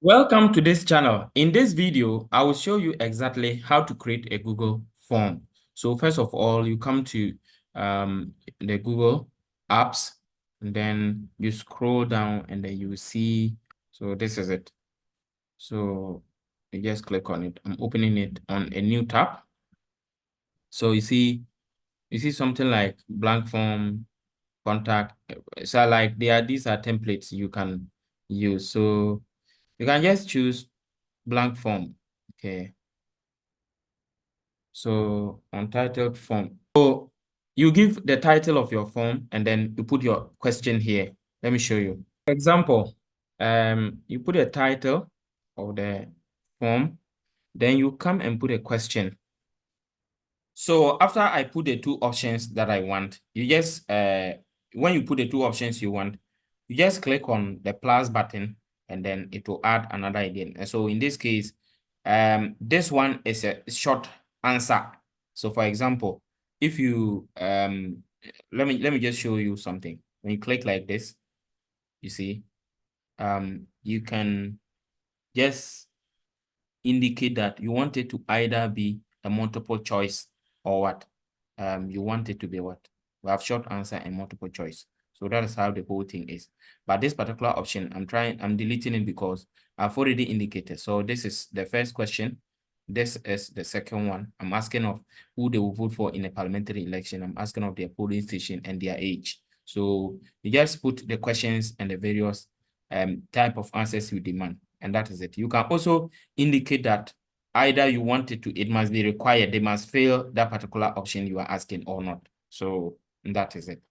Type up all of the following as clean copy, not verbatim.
Welcome to this channel. In this video, I will show you exactly how to create a Google form. So first of all, you come to the Google apps, and then you scroll down and then you see, so this is it. So you just click on it. I'm opening it on a new tab. So you see something like blank form, contact. So like these are templates you can use. So you can just choose blank form. Okay. So untitled form. So you give the title of your form and then you put your question here. Let me show you. For example, you put a title of the form, then you come and put a question. So after I put the two options that I want, you just when you put the two options you want, you just click on the plus button and then it will add another again. And so in this case, this one is a short answer. So for example, if you let me just show you something. When you click like this, you see, you can just indicate that you want it to either be a multiple choice or what? You want it to be what? We have short answer and multiple choice. So that is how the whole thing is. But this particular option, I'm deleting it because I've already indicated. So this is the first question. This is the second one. I'm asking of who they will vote for in a parliamentary election. I'm asking of their polling station and their age. So you just put the questions and the various type of answers you demand. And that is it. You can also indicate that either you want it must be required, they must fill that particular option you are asking or not. So that is it.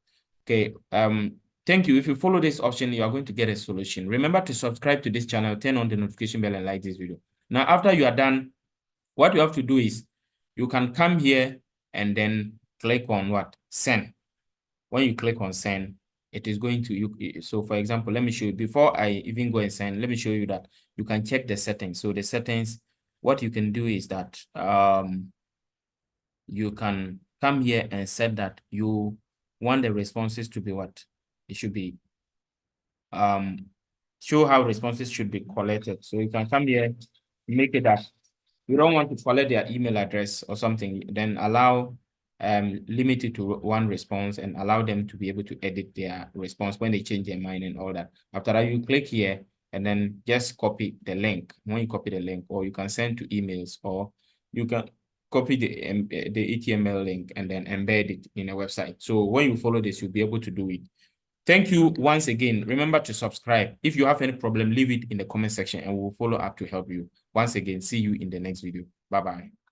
Okay. Thank you. If you follow this option, you are going to get a solution. Remember to subscribe to this channel, turn on the notification bell and like this video. Now, after you are done, what you have to do is you can come here and then click on what? Send. When you click on send, it is going to you. So for example, let me show you before I even go and send, let me show you that you can check the settings. So the settings, what you can do is that you can come here and set that you want the responses to be what? It should be show how responses should be collected. So you can come here, make it that you don't want to collect their email address or something, then allow limit it to one response and allow them to be able to edit their response when they change their mind and all that. After that, you click here and then just copy the link. When you copy the link, or you can send to emails, or you can copy the HTML link and then embed it in a website. So when you follow this, you'll be able to do it. Thank you once again. Remember to subscribe. If you have any problem, leave it in the comment section and we'll follow up to help you. Once again, see you in the next video. Bye-bye.